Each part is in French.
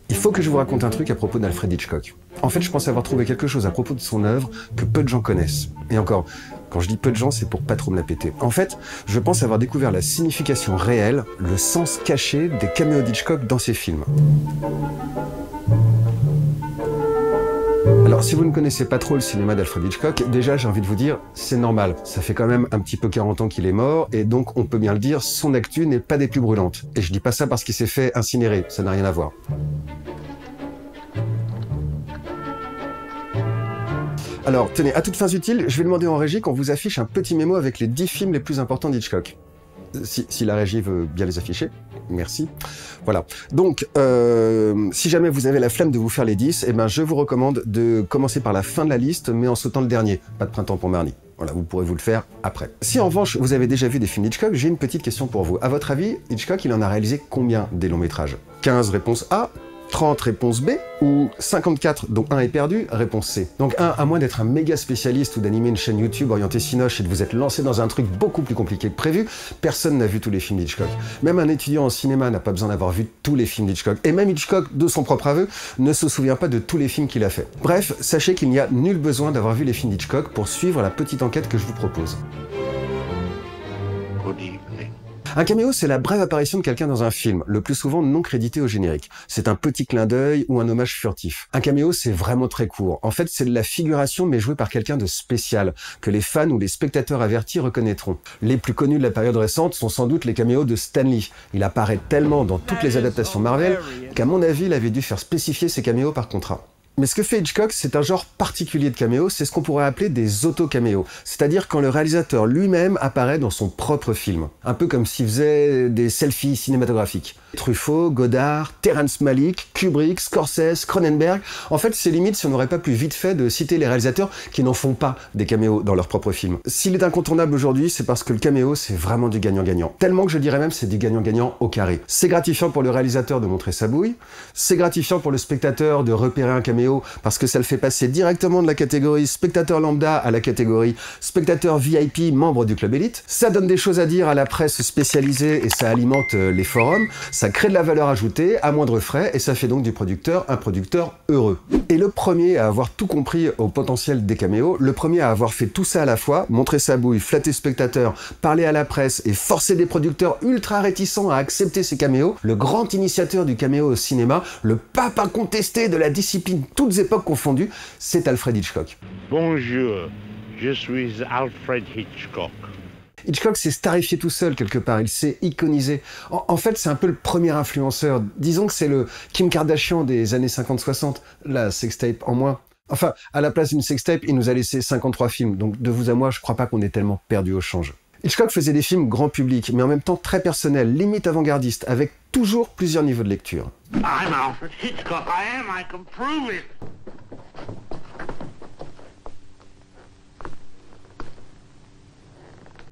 Il faut que je vous raconte un truc à propos d'Alfred Hitchcock. En fait, je pense avoir trouvé quelque chose à propos de son œuvre que peu de gens connaissent. Et encore, quand je dis peu de gens, c'est pour pas trop me la péter. En fait, je pense avoir découvert la signification réelle, le sens caché des caméos d'Hitchcock dans ses films. Alors, si vous ne connaissez pas trop le cinéma d'Alfred Hitchcock, déjà, j'ai envie de vous dire, c'est normal. Ça fait quand même un petit peu 40 ans qu'il est mort, et donc, on peut bien le dire, son actu n'est pas des plus brûlantes. Et je dis pas ça parce qu'il s'est fait incinérer, ça n'a rien à voir. Alors, tenez, à toutes fins utiles, je vais demander en régie qu'on vous affiche un petit mémo avec les 10 films les plus importants d'Hitchcock. Si la régie veut bien les afficher, merci. Voilà. Donc, si jamais vous avez la flemme de vous faire les 10, eh ben, je vous recommande de commencer par la fin de la liste, mais en sautant le dernier. Pas de printemps pour Marnie. Voilà, vous pourrez vous le faire après. Si en revanche, vous avez déjà vu des films d'Hitchcock, j'ai une petite question pour vous. À votre avis, Hitchcock, il en a réalisé combien des longs métrages? 15 réponse A, 30 réponse B, ou 54 dont 1 est perdu, réponse C. Donc à moins d'être un méga spécialiste ou d'animer une chaîne YouTube orientée cinoche et de vous être lancé dans un truc beaucoup plus compliqué que prévu, personne n'a vu tous les films d'Hitchcock. Même un étudiant en cinéma n'a pas besoin d'avoir vu tous les films d'Hitchcock. Et même Hitchcock, de son propre aveu, ne se souvient pas de tous les films qu'il a fait. Bref, sachez qu'il n'y a nul besoin d'avoir vu les films d'Hitchcock pour suivre la petite enquête que je vous propose. Good evening. Un caméo, c'est la brève apparition de quelqu'un dans un film, le plus souvent non crédité au générique. C'est un petit clin d'œil ou un hommage furtif. Un caméo, c'est vraiment très court. En fait, c'est de la figuration, mais jouée par quelqu'un de spécial, que les fans ou les spectateurs avertis reconnaîtront. Les plus connus de la période récente sont sans doute les caméos de Stan Lee. Il apparaît tellement dans toutes les adaptations Marvel qu'à mon avis, il avait dû faire spécifier ses caméos par contrat. Mais ce que fait Hitchcock, c'est un genre particulier de caméo, c'est ce qu'on pourrait appeler des auto-caméos. C'est-à-dire quand le réalisateur lui-même apparaît dans son propre film. Un peu comme s'il faisait des selfies cinématographiques. Truffaut, Godard, Terrence Malick, Kubrick, Scorsese, Cronenberg. En fait, c'est limite si on n'aurait pas plus vite fait de citer les réalisateurs qui n'en font pas des caméos dans leur propre film. S'il est incontournable aujourd'hui, c'est parce que le caméo, c'est vraiment du gagnant-gagnant. Tellement que je dirais même c'est du gagnant-gagnant au carré. C'est gratifiant pour le réalisateur de montrer sa bouille, c'est gratifiant pour le spectateur de repérer un caméo parce que ça le fait passer directement de la catégorie spectateur lambda à la catégorie spectateur VIP membre du club élite. Ça donne des choses à dire à la presse spécialisée et ça alimente les forums. Ça crée de la valeur ajoutée à moindre frais et ça fait donc du producteur un producteur heureux. Et le premier à avoir tout compris au potentiel des caméos, le premier à avoir fait tout ça à la fois, montrer sa bouille, flatter spectateur, parler à la presse et forcer des producteurs ultra réticents à accepter ces caméos, le grand initiateur du caméo au cinéma, le pape incontesté de la discipline toutes époques confondues, c'est Alfred Hitchcock. Bonjour, je suis Alfred Hitchcock. Hitchcock s'est starifié tout seul quelque part, il s'est iconisé. En fait, c'est un peu le premier influenceur. Disons que c'est le Kim Kardashian des années 50-60, la sextape en moins. Enfin, à la place d'une sextape, il nous a laissé 53 films, donc de vous à moi, je crois pas qu'on est tellement perdu au change. Hitchcock faisait des films grand public, mais en même temps très personnels, limite avant-gardistes, avec toujours plusieurs niveaux de lecture. I'm Alfred Hitchcock, I can prove it.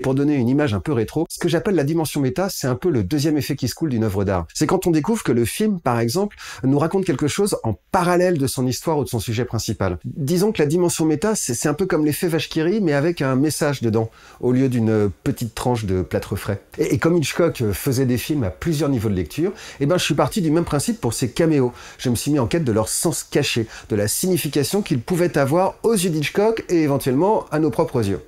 Pour donner une image un peu rétro, ce que j'appelle la dimension méta, c'est un peu le deuxième effet qui se coule d'une œuvre d'art. C'est quand on découvre que le film, par exemple, nous raconte quelque chose en parallèle de son histoire ou de son sujet principal. Disons que la dimension méta, c'est un peu comme l'effet vache qui rit, mais avec un message dedans, au lieu d'une petite tranche de plâtre frais. Et comme Hitchcock faisait des films à plusieurs niveaux de lecture, eh ben je suis parti du même principe pour ces caméos. Je me suis mis en quête de leur sens caché, de la signification qu'ils pouvaient avoir aux yeux d'Hitchcock et éventuellement à nos propres yeux.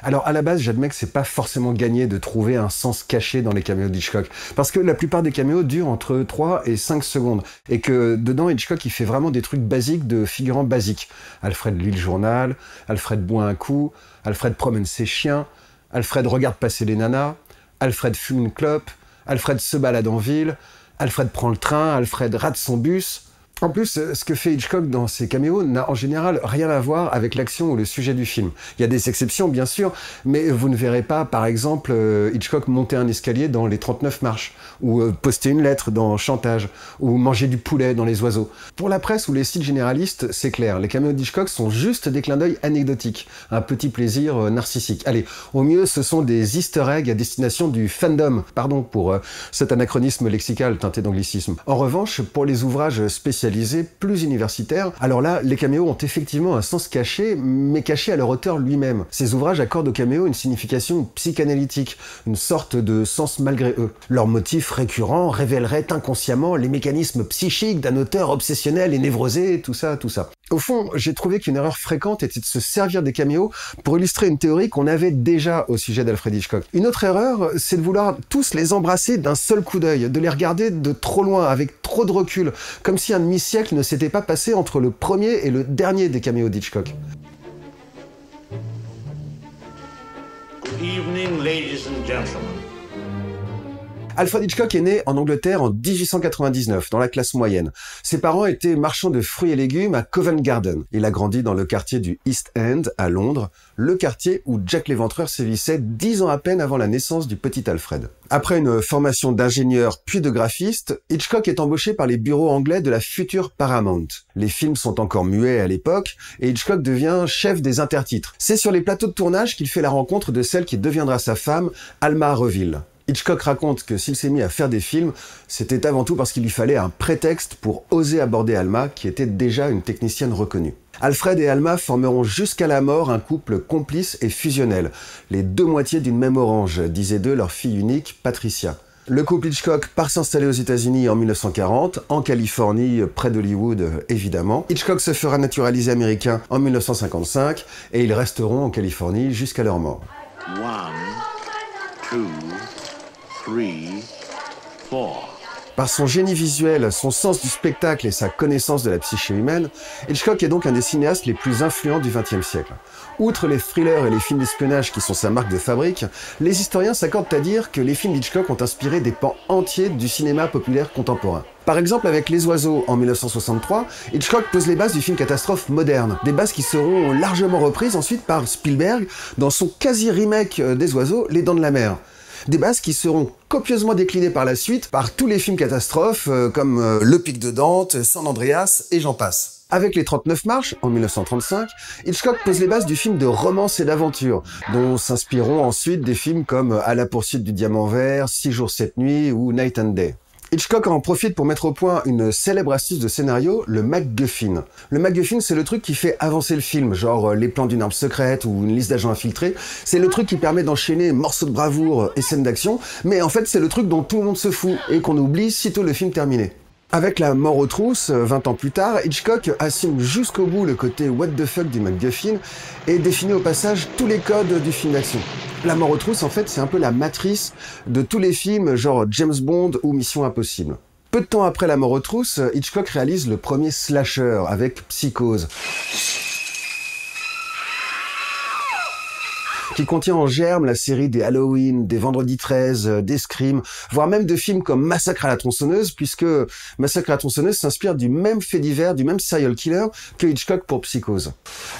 Alors à la base, j'admets que c'est pas forcément gagné de trouver un sens caché dans les caméos d'Hitchcock, parce que la plupart des caméos durent entre 3 et 5 secondes, et que dedans Hitchcock il fait vraiment des trucs basiques de figurants basiques. Alfred lit le journal, Alfred boit un coup, Alfred promène ses chiens, Alfred regarde passer les nanas, Alfred fume une clope, Alfred se balade en ville, Alfred prend le train, Alfred rate son bus. En plus, ce que fait Hitchcock dans ses caméos n'a en général rien à voir avec l'action ou le sujet du film. Il y a des exceptions, bien sûr, mais vous ne verrez pas, par exemple, Hitchcock monter un escalier dans Les 39 marches, ou poster une lettre dans Chantage, ou manger du poulet dans Les Oiseaux. Pour la presse ou les sites généralistes, c'est clair, les caméos d'Hitchcock sont juste des clins d'œil anecdotiques, un petit plaisir narcissique. Allez, au mieux, ce sont des easter eggs à destination du fandom, pardon pour cet anachronisme lexical teinté d'anglicisme. En revanche, pour les ouvrages spécialisés, commercialisés, plus universitaires. Alors là, les caméos ont effectivement un sens caché, mais caché à leur auteur lui-même. Ces ouvrages accordent aux caméos une signification psychanalytique, une sorte de sens malgré eux. Leurs motifs récurrents révéleraient inconsciemment les mécanismes psychiques d'un auteur obsessionnel et névrosé, tout ça, tout ça. Au fond, j'ai trouvé qu'une erreur fréquente était de se servir des caméos pour illustrer une théorie qu'on avait déjà au sujet d'Alfred Hitchcock. Une autre erreur, c'est de vouloir tous les embrasser d'un seul coup d'œil, de les regarder de trop loin, avec trop de recul, comme si un demi-siècle ne s'était pas passé entre le premier et le dernier des caméos d'Hitchcock. Good evening, ladies and gentlemen. Alfred Hitchcock est né en Angleterre en 1899, dans la classe moyenne. Ses parents étaient marchands de fruits et légumes à Covent Garden. Il a grandi dans le quartier du East End, à Londres, le quartier où Jack l'Éventreur sévissait 10 ans à peine avant la naissance du petit Alfred. Après une formation d'ingénieur puis de graphiste, Hitchcock est embauché par les bureaux anglais de la future Paramount. Les films sont encore muets à l'époque, et Hitchcock devient chef des intertitres. C'est sur les plateaux de tournage qu'il fait la rencontre de celle qui deviendra sa femme, Alma Reville. Hitchcock raconte que s'il s'est mis à faire des films, c'était avant tout parce qu'il lui fallait un prétexte pour oser aborder Alma, qui était déjà une technicienne reconnue. Alfred et Alma formeront jusqu'à la mort un couple complice et fusionnel, les deux moitiés d'une même orange, disait d'eux leur fille unique, Patricia. Le couple Hitchcock part s'installer aux États-Unis en 1940, en Californie, près d'Hollywood évidemment. Hitchcock se fera naturaliser américain en 1955 et ils resteront en Californie jusqu'à leur mort. 1, 2, 3, 4. Par son génie visuel, son sens du spectacle et sa connaissance de la psyché humaine, Hitchcock est donc un des cinéastes les plus influents du XXe siècle. Outre les thrillers et les films d'espionnage qui sont sa marque de fabrique, les historiens s'accordent à dire que les films d'Hitchcock ont inspiré des pans entiers du cinéma populaire contemporain. Par exemple, avec Les Oiseaux en 1963, Hitchcock pose les bases du film catastrophe moderne, des bases qui seront largement reprises ensuite par Spielberg dans son quasi-remake des Oiseaux, Les Dents de la Mer. Des bases qui seront copieusement déclinées par la suite par tous les films catastrophes comme Le Pic de Dante, San Andreas et j'en passe. Avec Les 39 marches, en 1935, Hitchcock pose les bases du film de romance et d'aventure, dont s'inspireront ensuite des films comme À la poursuite du diamant vert, 6 jours 7 nuits ou Night and Day. Hitchcock en profite pour mettre au point une célèbre astuce de scénario, le MacGuffin. Le MacGuffin, c'est le truc qui fait avancer le film, genre les plans d'une arme secrète ou une liste d'agents infiltrés. C'est le truc qui permet d'enchaîner morceaux de bravoure et scènes d'action, mais en fait c'est le truc dont tout le monde se fout et qu'on oublie sitôt le film terminé. Avec La mort aux trousses, 20 ans plus tard, Hitchcock assume jusqu'au bout le côté what the fuck du MacGuffin et définit au passage tous les codes du film d'action. La mort aux trousses, en fait, c'est un peu la matrice de tous les films genre James Bond ou Mission Impossible. Peu de temps après La mort aux trousses, Hitchcock réalise le premier slasher avec Psychose, qui contient en germe la série des Halloween, des Vendredi 13, des Scream, voire même de films comme Massacre à la tronçonneuse, puisque Massacre à la tronçonneuse s'inspire du même fait divers, du même serial killer que Hitchcock pour Psychose.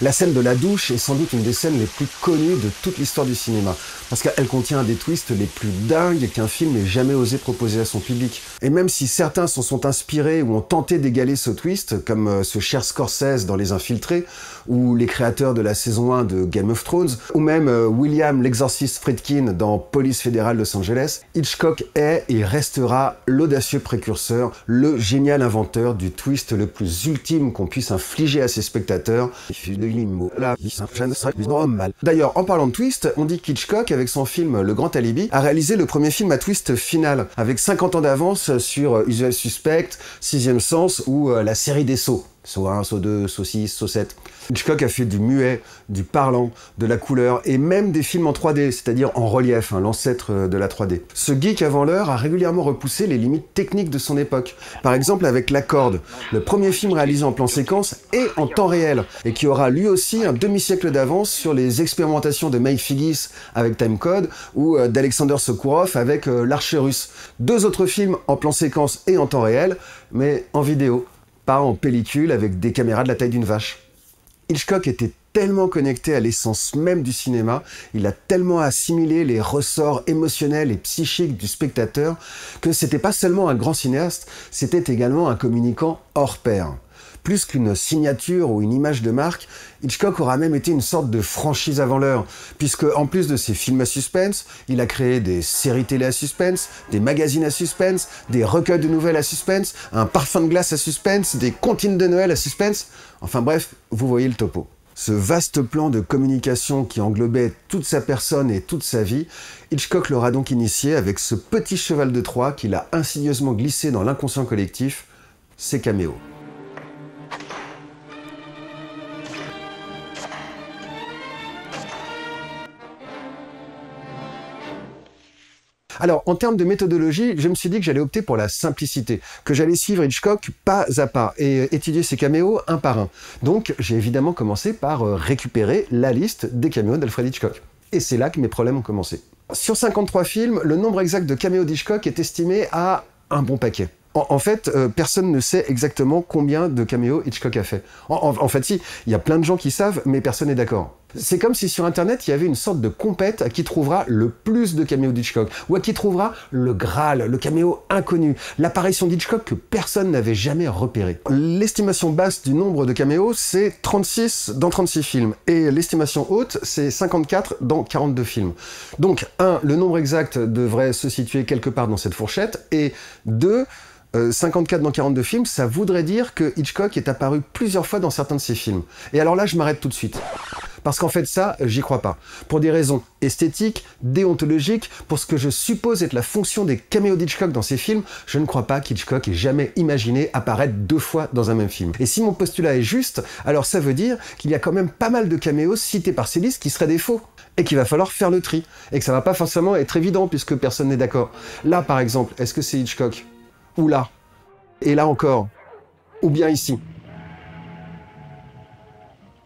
La scène de la douche est sans doute une des scènes les plus connues de toute l'histoire du cinéma, parce qu'elle contient un des twists les plus dingues qu'un film ait jamais osé proposer à son public. Et même si certains s'en sont inspirés ou ont tenté d'égaler ce twist, comme ce cher Scorsese dans Les Infiltrés, ou les créateurs de la saison 1 de Game of Thrones, ou même William l'exorciste Friedkin dans Police fédérale Los Angeles, Hitchcock est et restera l'audacieux précurseur, le génial inventeur du twist le plus ultime qu'on puisse infliger à ses spectateurs. D'ailleurs, en parlant de twist, on dit qu'Hitchcock, avec son film Le Grand Alibi, a réalisé le premier film à twist final, avec 50 ans d'avance sur Usual Suspect, Sixième Sens ou la série des Sceaux. Saut 1, Saut 2, Saut 6, Saut 7. Hitchcock a fait du muet, du parlant, de la couleur et même des films en 3D, c'est-à-dire en relief, l'ancêtre de la 3D. Ce geek avant l'heure a régulièrement repoussé les limites techniques de son époque. Par exemple avec La Corde, le premier film réalisé en plan séquence et en temps réel, et qui aura lui aussi un demi-siècle d'avance sur les expérimentations de Mike Figgis avec Timecode ou d'Alexander Sokourov avec L'Archer russe. Deux autres films en plan séquence et en temps réel, mais en vidéo, pas en pellicule avec des caméras de la taille d'une vache. Hitchcock était tellement connecté à l'essence même du cinéma, il a tellement assimilé les ressorts émotionnels et psychiques du spectateur que c'était pas seulement un grand cinéaste, c'était également un communicant hors pair. Plus qu'une signature ou une image de marque, Hitchcock aura même été une sorte de franchise avant l'heure, puisque en plus de ses films à suspense, il a créé des séries télé à suspense, des magazines à suspense, des recueils de nouvelles à suspense, un parfum de glace à suspense, des comptines de Noël à suspense. Enfin bref, vous voyez le topo. Ce vaste plan de communication qui englobait toute sa personne et toute sa vie, Hitchcock l'aura donc initié avec ce petit cheval de Troie qu'il a insidieusement glissé dans l'inconscient collectif, ses caméos. Alors, en termes de méthodologie, je me suis dit que j'allais opter pour la simplicité, que j'allais suivre Hitchcock pas à pas et étudier ses caméos un par un. Donc, j'ai évidemment commencé par récupérer la liste des caméos d'Alfred Hitchcock. Et c'est là que mes problèmes ont commencé. Sur 53 films, le nombre exact de caméos d'Hitchcock est estimé à un bon paquet. En fait, personne ne sait exactement combien de caméos Hitchcock a fait. En fait, si, il y a plein de gens qui savent, mais personne n'est d'accord. C'est comme si sur Internet, il y avait une sorte de compète à qui trouvera le plus de caméos d'Hitchcock, ou à qui trouvera le Graal, le caméo inconnu, l'apparition d'Hitchcock que personne n'avait jamais repéré. L'estimation basse du nombre de caméos, c'est 36 dans 36 films, et l'estimation haute, c'est 54 dans 42 films. Donc, 1, le nombre exact devrait se situer quelque part dans cette fourchette, et 2, 54 dans 42 films, ça voudrait dire que Hitchcock est apparu plusieurs fois dans certains de ses films. Et alors là, je m'arrête tout de suite. Parce qu'en fait, ça, j'y crois pas. Pour des raisons esthétiques, déontologiques, pour ce que je suppose être la fonction des caméos d'Hitchcock dans ses films, je ne crois pas qu'Hitchcock ait jamais imaginé apparaître 2 fois dans un même film. Et si mon postulat est juste, alors ça veut dire qu'il y a quand même pas mal de caméos cités par ces listes qui seraient des faux. Et qu'il va falloir faire le tri. Et que ça va pas forcément être évident puisque personne n'est d'accord. Là, par exemple, est-ce que c'est Hitchcock ? Ou là, et là encore, ou bien ici.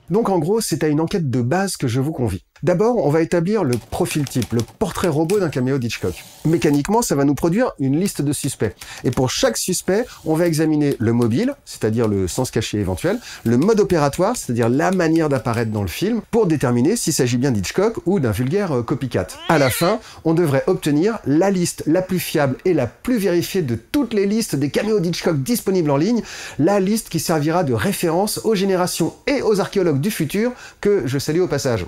Donc en gros, c'est à une enquête de base que je vous convie. D'abord, on va établir le profil type, le portrait robot d'un caméo d'Hitchcock. Mécaniquement, ça va nous produire une liste de suspects. Et pour chaque suspect, on va examiner le mobile, c'est-à-dire le sens caché éventuel, le mode opératoire, c'est-à-dire la manière d'apparaître dans le film, pour déterminer s'il s'agit bien d'Hitchcock ou d'un vulgaire copycat. À la fin, on devrait obtenir la liste la plus fiable et la plus vérifiée de toutes les listes des caméos d'Hitchcock disponibles en ligne, la liste qui servira de référence aux générations et aux archéologues du futur, que je salue au passage.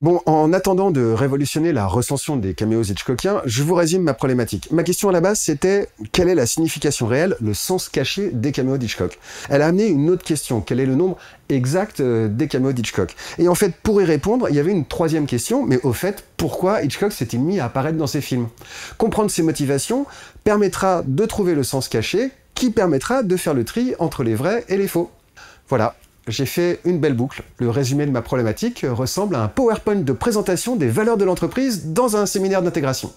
Bon, en attendant de révolutionner la recension des caméos hitchcockiens, je vous résume ma problématique. Ma question à la base, c'était quelle est la signification réelle, le sens caché des caméos d'Hitchcock ? Elle a amené une autre question, quel est le nombre exact des caméos d'Hitchcock ? Et en fait, pour y répondre, il y avait une troisième question, mais au fait, pourquoi Hitchcock s'est-il mis à apparaître dans ses films ? Comprendre ses motivations permettra de trouver le sens caché, qui permettra de faire le tri entre les vrais et les faux. Voilà. J'ai fait une belle boucle. Le résumé de ma problématique ressemble à un PowerPoint de présentation des valeurs de l'entreprise dans un séminaire d'intégration.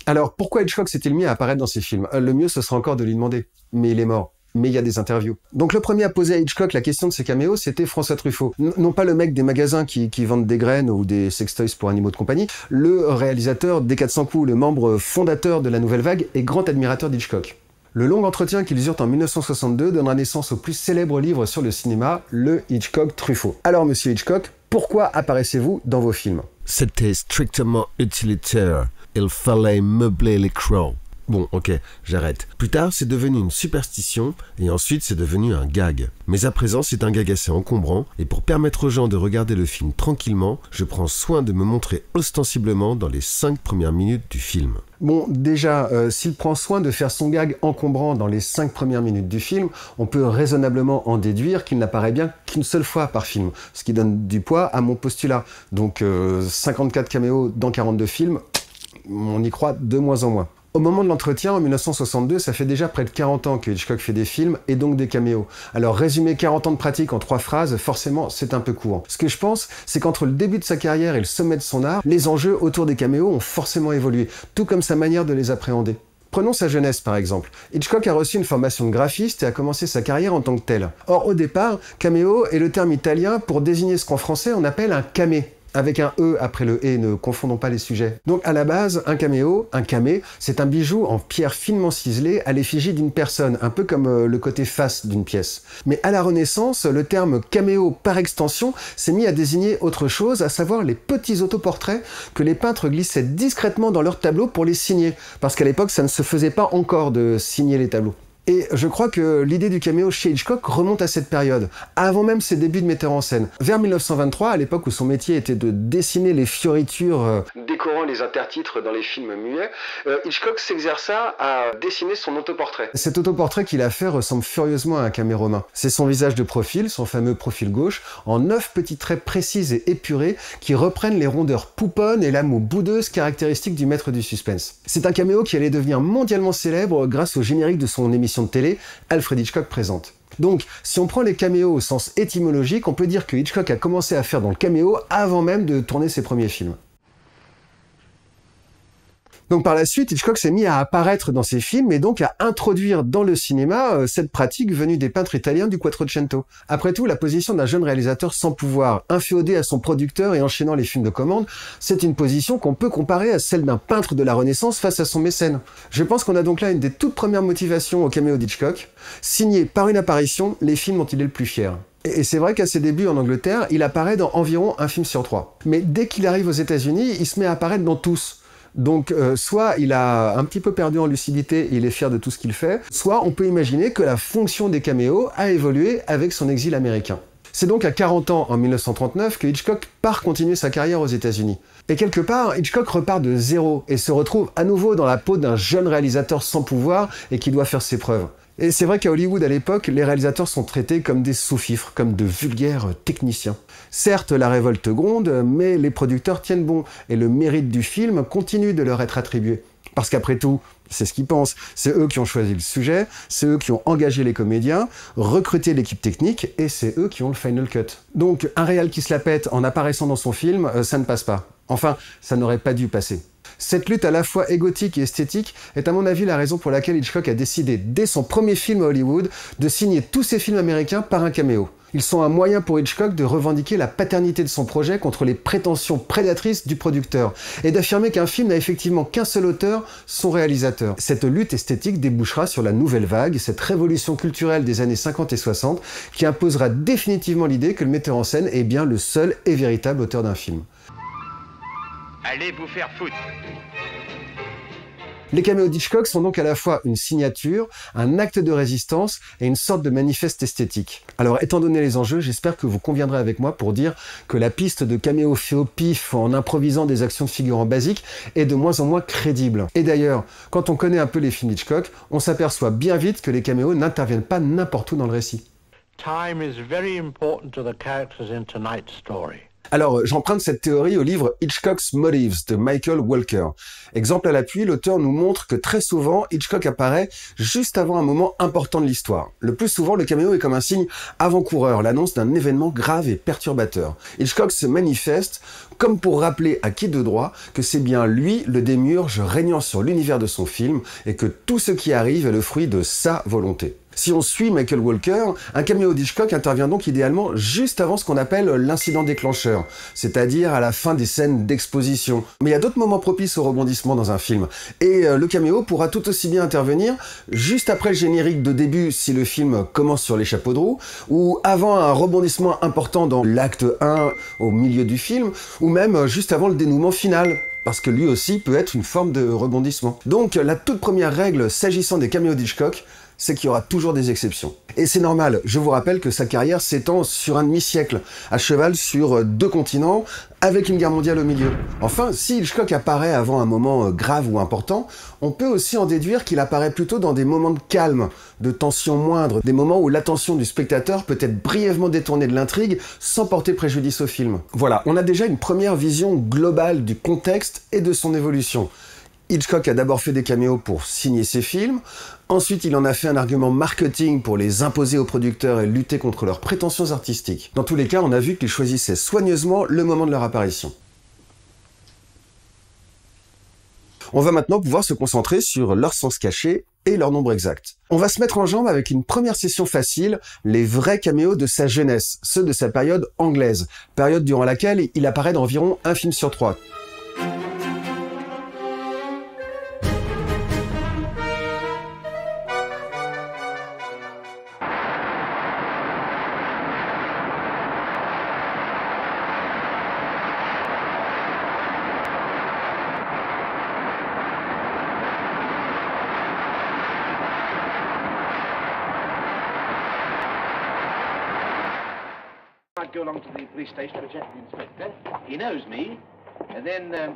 Alors, pourquoi Hitchcock s'est-il mis à apparaître dans ses films ? Le mieux, ce serait encore de lui demander. Mais il est mort. Mais il y a des interviews. Donc le premier à poser à Hitchcock la question de ses caméos, c'était François Truffaut. Non pas le mec des magasins qui vendent des graines ou des sextoys pour animaux de compagnie, le réalisateur des 400 coups, le membre fondateur de la Nouvelle Vague et grand admirateur d'Hitchcock. Le long entretien qu'ils eurent en 1962 donnera naissance au plus célèbre livre sur le cinéma, le Hitchcock Truffaut. Alors, monsieur Hitchcock, pourquoi apparaissez-vous dans vos films ? C'était strictement utilitaire. Il fallait meubler l'écran. Bon, ok, j'arrête. Plus tard, c'est devenu une superstition, et ensuite c'est devenu un gag. Mais à présent, c'est un gag assez encombrant, et pour permettre aux gens de regarder le film tranquillement, je prends soin de me montrer ostensiblement dans les 5 premières minutes du film. Bon, déjà, s'il prend soin de faire son gag encombrant dans les 5 premières minutes du film, on peut raisonnablement en déduire qu'il n'apparaît bien qu'une seule fois par film, ce qui donne du poids à mon postulat. Donc 54 caméos dans 42 films, on y croit de moins en moins. Au moment de l'entretien, en 1962, ça fait déjà près de 40 ans que Hitchcock fait des films et donc des caméos. Alors résumer 40 ans de pratique en 3 phrases, forcément, c'est un peu court. Ce que je pense, c'est qu'entre le début de sa carrière et le sommet de son art, les enjeux autour des caméos ont forcément évolué, tout comme sa manière de les appréhender. Prenons sa jeunesse par exemple. Hitchcock a reçu une formation de graphiste et a commencé sa carrière en tant que tel. Or au départ, caméo est le terme italien pour désigner ce qu'en français on appelle un camé. Avec un E après le « et », ne confondons pas les sujets. Donc à la base, un caméo, un camé, c'est un bijou en pierre finement ciselée à l'effigie d'une personne, un peu comme le côté face d'une pièce. Mais à la Renaissance, le terme caméo par extension s'est mis à désigner autre chose, à savoir les petits autoportraits que les peintres glissaient discrètement dans leurs tableaux pour les signer, parce qu'à l'époque, ça ne se faisait pas encore de signer les tableaux. Et je crois que l'idée du caméo chez Hitchcock remonte à cette période, avant même ses débuts de metteur en scène. Vers 1923, à l'époque où son métier était de dessiner les fioritures décorant les intertitres dans les films muets, Hitchcock s'exerça à dessiner son autoportrait. Cet autoportrait qu'il a fait ressemble furieusement à un caméromain. C'est son visage de profil, son fameux profil gauche, en 9 petits traits précis et épurés qui reprennent les rondeurs pouponnes et la moue boudeuse caractéristique du maître du suspense. C'est un caméo qui allait devenir mondialement célèbre grâce au générique de son émission de télé, Alfred Hitchcock présente. Donc, si on prend les caméos au sens étymologique, on peut dire que Hitchcock a commencé à faire dans le caméo avant même de tourner ses premiers films. Donc par la suite, Hitchcock s'est mis à apparaître dans ses films et donc à introduire dans le cinéma cette pratique venue des peintres italiens du Quattrocento. Après tout, la position d'un jeune réalisateur sans pouvoir, inféodé à son producteur et enchaînant les films de commande, c'est une position qu'on peut comparer à celle d'un peintre de la Renaissance face à son mécène. Je pense qu'on a donc là une des toutes premières motivations au caméo d'Hitchcock, signé par une apparition les films dont il est le plus fier. Et c'est vrai qu'à ses débuts en Angleterre, il apparaît dans environ un film sur 3. Mais dès qu'il arrive aux États-Unis, il se met à apparaître dans tous. Donc, soit il a un petit peu perdu en lucidité et il est fier de tout ce qu'il fait, soit on peut imaginer que la fonction des caméos a évolué avec son exil américain. C'est donc à 40 ans, en 1939, que Hitchcock part continuer sa carrière aux États-Unis. Et quelque part, Hitchcock repart de zéro et se retrouve à nouveau dans la peau d'un jeune réalisateur sans pouvoir et qui doit faire ses preuves. Et c'est vrai qu'à Hollywood, à l'époque, les réalisateurs sont traités comme des sous-fifres, comme de vulgaires techniciens. Certes, la révolte gronde, mais les producteurs tiennent bon, et le mérite du film continue de leur être attribué. Parce qu'après tout, c'est ce qu'ils pensent, c'est eux qui ont choisi le sujet, c'est eux qui ont engagé les comédiens, recruté l'équipe technique, et c'est eux qui ont le final cut. Donc, un réal qui se la pète en apparaissant dans son film, ça ne passe pas. Enfin, ça n'aurait pas dû passer. Cette lutte à la fois égotique et esthétique est à mon avis la raison pour laquelle Hitchcock a décidé, dès son premier film à Hollywood, de signer tous ses films américains par un caméo. Ils sont un moyen pour Hitchcock de revendiquer la paternité de son projet contre les prétentions prédatrices du producteur, et d'affirmer qu'un film n'a effectivement qu'un seul auteur, son réalisateur. Cette lutte esthétique débouchera sur la nouvelle vague, cette révolution culturelle des années 50 et 60, qui imposera définitivement l'idée que le metteur en scène est bien le seul et véritable auteur d'un film. Allez vous faire foutre. Les caméos d'Hitchcock sont donc à la fois une signature, un acte de résistance et une sorte de manifeste esthétique. Alors, étant donné les enjeux, j'espère que vous conviendrez avec moi pour dire que la piste de caméos fait au pif en improvisant des actions de figurants basiques est de moins en moins crédible. Et d'ailleurs, quand on connaît un peu les films d'Hitchcock, on s'aperçoit bien vite que les caméos n'interviennent pas n'importe où dans le récit. Time is very important to the characters in tonight's story. Alors, j'emprunte cette théorie au livre Hitchcock's Motives de Michael Walker. Exemple à l'appui, l'auteur nous montre que très souvent, Hitchcock apparaît juste avant un moment important de l'histoire. Le plus souvent, le caméo est comme un signe avant-coureur, l'annonce d'un événement grave et perturbateur. Hitchcock se manifeste comme pour rappeler à qui de droit que c'est bien lui, le démiurge régnant sur l'univers de son film, et que tout ce qui arrive est le fruit de sa volonté. Si on suit Michael Walker, un caméo d'Hitchcock intervient donc idéalement juste avant ce qu'on appelle l'incident déclencheur, c'est-à-dire à la fin des scènes d'exposition. Mais il y a d'autres moments propices au rebondissement dans un film, et le caméo pourra tout aussi bien intervenir juste après le générique de début si le film commence sur les chapeaux de roue, ou avant un rebondissement important dans l'acte 1 au milieu du film, ou même juste avant le dénouement final, parce que lui aussi peut être une forme de rebondissement. Donc la toute première règle s'agissant des caméos d'Hitchcock, c'est qu'il y aura toujours des exceptions. Et c'est normal, je vous rappelle que sa carrière s'étend sur un demi-siècle, à cheval sur 2 continents, avec une guerre mondiale au milieu. Enfin, si Hitchcock apparaît avant un moment grave ou important, on peut aussi en déduire qu'il apparaît plutôt dans des moments de calme, de tension moindre, des moments où l'attention du spectateur peut être brièvement détournée de l'intrigue sans porter préjudice au film. Voilà, on a déjà une première vision globale du contexte et de son évolution. Hitchcock a d'abord fait des caméos pour signer ses films, ensuite il en a fait un argument marketing pour les imposer aux producteurs et lutter contre leurs prétentions artistiques. Dans tous les cas, on a vu qu'il choisissait soigneusement le moment de leur apparition. On va maintenant pouvoir se concentrer sur leur sens caché et leur nombre exact. On va se mettre en jambe avec une première session facile, les vrais caméos de sa jeunesse, ceux de sa période anglaise, période durant laquelle il apparaît dans environ un film sur 3. I'd go along to the police station to check the inspector. He knows me. And then,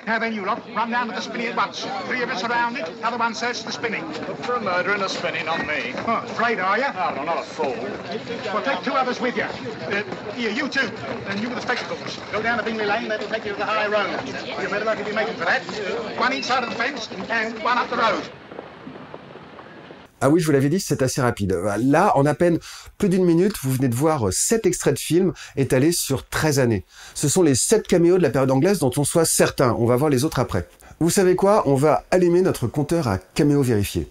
Now then, you lot, run down to the spinney at once. 3 of us around it, the other one searches the spinning. Look for a murder and a spinning on me. Oh, afraid, are you? No, no, not a fool. Well, take 2 others with you. Here, you 2, and you with the spectacles. Go down to Bingley Lane, that'll take you to the high road. You better likely be making for that. 1 each side of the fence, and 1 up the road. Ah oui, je vous l'avais dit, c'est assez rapide. Là, en à peine plus d'1 minute, vous venez de voir 7 extraits de films étalés sur 13 années. Ce sont les 7 caméos de la période anglaise dont on soit certain. On va voir les autres après. Vous savez quoi? On va allumer notre compteur à caméos vérifiés.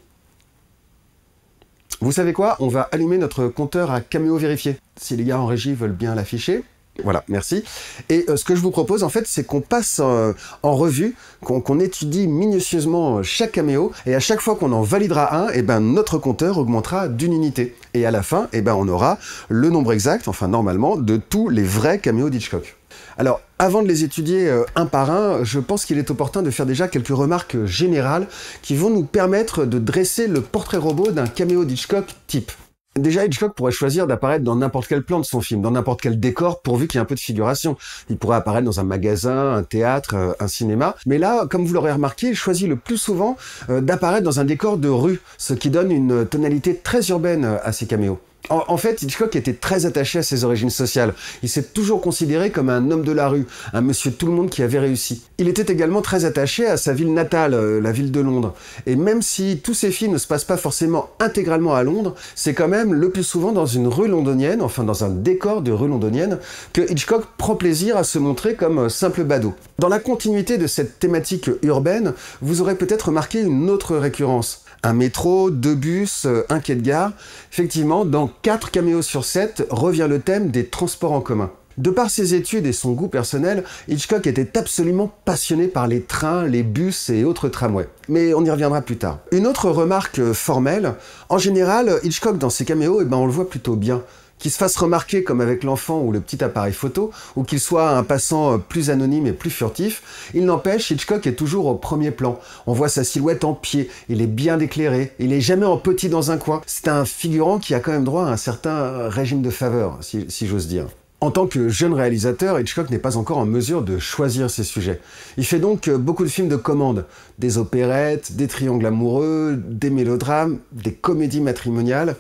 Vous savez quoi? On va allumer notre compteur à caméos vérifiés. Si les gars en régie veulent bien l'afficher. Voilà, merci. Et ce que je vous propose, en fait, c'est qu'on passe en revue, qu'on étudie minutieusement chaque caméo, et à chaque fois qu'on en validera un, eh ben, notre compteur augmentera d'1 unité. Et à la fin, eh ben, on aura le nombre exact, enfin normalement, de tous les vrais caméos d'Hitchcock. Alors, avant de les étudier un par un, je pense qu'il est opportun de faire déjà quelques remarques générales qui vont nous permettre de dresser le portrait robot d'un caméo d'Hitchcock type. Déjà, Hitchcock pourrait choisir d'apparaître dans n'importe quel plan de son film, dans n'importe quel décor, pourvu qu'il y ait un peu de figuration. Il pourrait apparaître dans un magasin, un théâtre, un cinéma. Mais là, comme vous l'aurez remarqué, il choisit le plus souvent d'apparaître dans un décor de rue, ce qui donne une tonalité très urbaine à ses caméos. En fait, Hitchcock était très attaché à ses origines sociales. Il s'est toujours considéré comme un homme de la rue, un monsieur tout le monde qui avait réussi. Il était également très attaché à sa ville natale, la ville de Londres. Et même si tous ses films ne se passent pas forcément intégralement à Londres, c'est quand même le plus souvent dans une rue londonienne, enfin dans un décor de rue londonienne, que Hitchcock prend plaisir à se montrer comme simple badaud. Dans la continuité de cette thématique urbaine, vous aurez peut-être remarqué une autre récurrence. Un métro, 2 bus, un quai de gare. Effectivement, dans 4 caméos sur 7 revient le thème des transports en commun. De par ses études et son goût personnel, Hitchcock était absolument passionné par les trains, les bus et autres tramways. Mais on y reviendra plus tard. Une autre remarque formelle, en général, Hitchcock dans ses caméos, on le voit plutôt bien. Qu'il se fasse remarquer comme avec l'enfant ou le petit appareil photo, ou qu'il soit un passant plus anonyme et plus furtif, il n'empêche, Hitchcock est toujours au premier plan. On voit sa silhouette en pied, il est bien éclairé, il est jamais en petit dans un coin. C'est un figurant qui a quand même droit à un certain régime de faveur, si j'ose dire. En tant que jeune réalisateur, Hitchcock n'est pas encore en mesure de choisir ses sujets. Il fait donc beaucoup de films de commande, des opérettes, des triangles amoureux, des mélodrames, des comédies matrimoniales.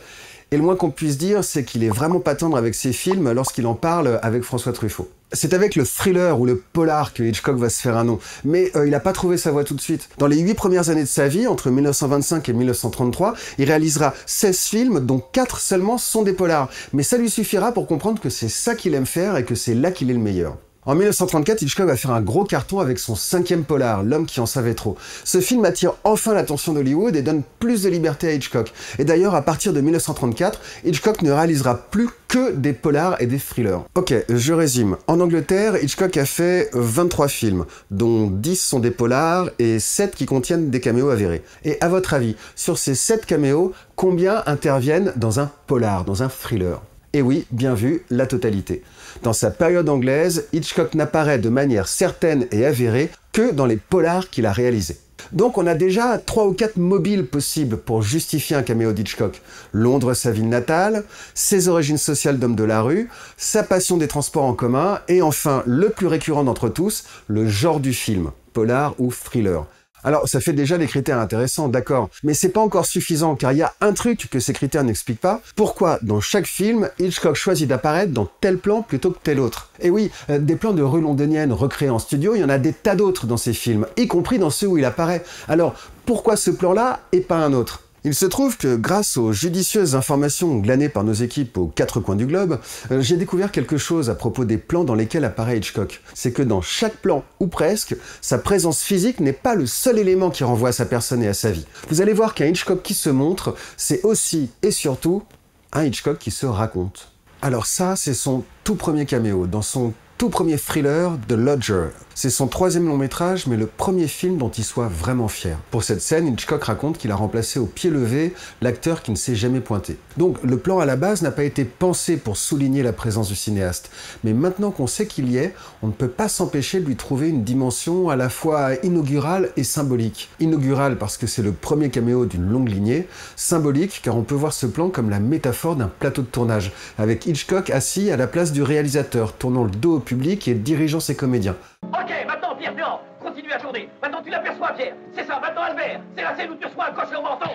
Et le moins qu'on puisse dire, c'est qu'il est vraiment pas tendre avec ses films lorsqu'il en parle avec François Truffaut. C'est avec le thriller ou le polar que Hitchcock va se faire un nom, mais il n'a pas trouvé sa voie tout de suite. Dans les 8 premières années de sa vie, entre 1925 et 1933, il réalisera 16 films, dont 4 seulement sont des polars. Mais ça lui suffira pour comprendre que c'est ça qu'il aime faire et que c'est là qu'il est le meilleur. En 1934, Hitchcock va faire un gros carton avec son 5e polar, L'homme qui en savait trop. Ce film attire enfin l'attention d'Hollywood et donne plus de liberté à Hitchcock. Et d'ailleurs, à partir de 1934, Hitchcock ne réalisera plus que des polars et des thrillers. Ok, je résume. En Angleterre, Hitchcock a fait 23 films, dont 10 sont des polars et 7 qui contiennent des caméos avérés. Et à votre avis, sur ces 7 caméos, combien interviennent dans un polar, dans un thriller ? Et oui, bien vu, la totalité. Dans sa période anglaise, Hitchcock n'apparaît de manière certaine et avérée que dans les polars qu'il a réalisés. Donc on a déjà 3 ou 4 mobiles possibles pour justifier un caméo d'Hitchcock. Londres, sa ville natale, ses origines sociales d'homme de la rue, sa passion des transports en commun, et enfin, le plus récurrent d'entre tous, le genre du film, polar ou thriller. Alors, ça fait déjà des critères intéressants, d'accord, mais c'est pas encore suffisant, car il y a un truc que ces critères n'expliquent pas. Pourquoi, dans chaque film, Hitchcock choisit d'apparaître dans tel plan plutôt que tel autre? Et oui, des plans de rue londonienne recréés en studio, il y en a des tas d'autres dans ces films, y compris dans ceux où il apparaît. Alors, pourquoi ce plan-là et pas un autre? Il se trouve que grâce aux judicieuses informations glanées par nos équipes aux 4 coins du globe, j'ai découvert quelque chose à propos des plans dans lesquels apparaît Hitchcock. C'est que dans chaque plan, ou presque, sa présence physique n'est pas le seul élément qui renvoie à sa personne et à sa vie. Vous allez voir qu'un Hitchcock qui se montre, c'est aussi et surtout un Hitchcock qui se raconte. Alors ça, c'est son tout premier caméo, dans son tout premier thriller, The Lodger. C'est son 3e long métrage, mais le premier film dont il soit vraiment fier. Pour cette scène, Hitchcock raconte qu'il a remplacé au pied levé l'acteur qui ne s'est jamais pointé. Donc le plan à la base n'a pas été pensé pour souligner la présence du cinéaste, mais maintenant qu'on sait qu'il y est, on ne peut pas s'empêcher de lui trouver une dimension à la fois inaugurale et symbolique. Inaugurale parce que c'est le premier caméo d'une longue lignée, symbolique car on peut voir ce plan comme la métaphore d'un plateau de tournage, avec Hitchcock assis à la place du réalisateur, tournant le dos au public et dirigeant ses comédiens. Ok, maintenant Pierre, dehors. Continue à tourner. Maintenant tu l'aperçois, Pierre. C'est ça, maintenant Albert. C'est la scène où tu reçois un coche au menton.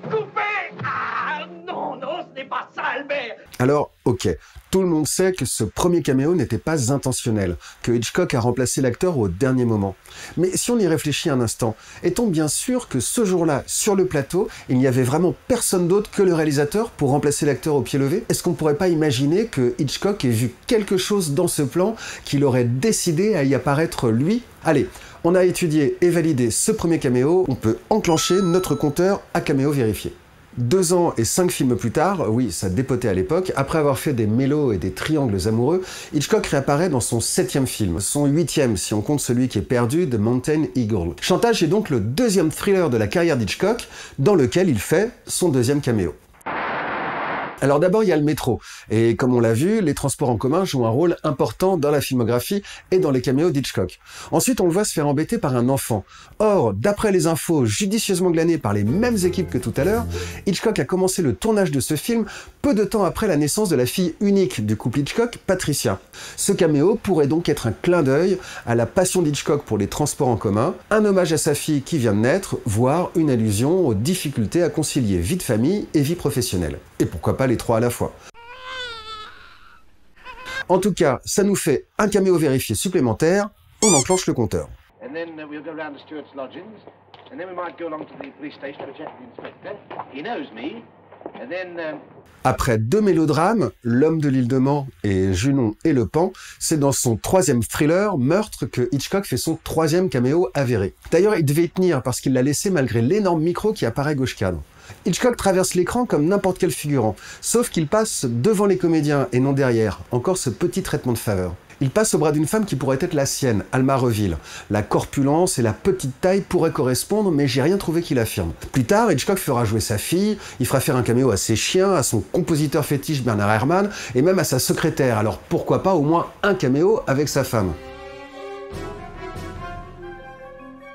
Coupé. Ah non, non, ce n'est pas ça, Albert. Alors, ok, tout le monde sait que ce premier caméo n'était pas intentionnel, que Hitchcock a remplacé l'acteur au dernier moment. Mais si on y réfléchit un instant, est-on bien sûr que ce jour-là, sur le plateau, il n'y avait vraiment personne d'autre que le réalisateur pour remplacer l'acteur au pied levé? Est-ce qu'on ne pourrait pas imaginer que Hitchcock ait vu quelque chose dans ce plan qu'il aurait décidé à y apparaître lui? Allez, on a étudié et validé ce premier caméo, on peut enclencher notre compteur à caméo vérifié. 2 ans et 5 films plus tard, oui, ça dépotait à l'époque, après avoir fait des mélos et des triangles amoureux, Hitchcock réapparaît dans son 7e film, son 8e si on compte celui qui est perdu, The Mountain Eagle. Chantage est donc le 2e thriller de la carrière d'Hitchcock, dans lequel il fait son 2e caméo. Alors d'abord, il y a le métro. Et comme on l'a vu, les transports en commun jouent un rôle important dans la filmographie et dans les caméos d'Hitchcock. Ensuite, on le voit se faire embêter par un enfant. Or, d'après les infos judicieusement glanées par les mêmes équipes que tout à l'heure, Hitchcock a commencé le tournage de ce film peu de temps après la naissance de la fille unique du couple Hitchcock, Patricia. Ce caméo pourrait donc être un clin d'œil à la passion d'Hitchcock pour les transports en commun, un hommage à sa fille qui vient de naître, voire une allusion aux difficultés à concilier vie de famille et vie professionnelle. Et pourquoi pas les 3 à la fois. En tout cas, ça nous fait un caméo vérifié supplémentaire, on enclenche le compteur. And then we'll go round to Stuart's lodgings, and then we might go along to the police station to check the inspector. He knows me, and then... Après 2 mélodrames, L'homme de l'île de Man et Junon et Le Pan, c'est dans son 3e thriller, Meurtre, que Hitchcock fait son 3e caméo avéré. D'ailleurs, il devait y tenir parce qu'il l'a laissé malgré l'énorme micro qui apparaît gauche cadre. Hitchcock traverse l'écran comme n'importe quel figurant, sauf qu'il passe devant les comédiens et non derrière, encore ce petit traitement de faveur. Il passe au bras d'une femme qui pourrait être la sienne, Alma Reville. La corpulence et la petite taille pourraient correspondre, mais j'ai rien trouvé qui l'affirme. Plus tard, Hitchcock fera jouer sa fille, il fera faire un caméo à ses chiens, à son compositeur fétiche Bernard Herrmann, et même à sa secrétaire, alors pourquoi pas au moins un caméo avec sa femme.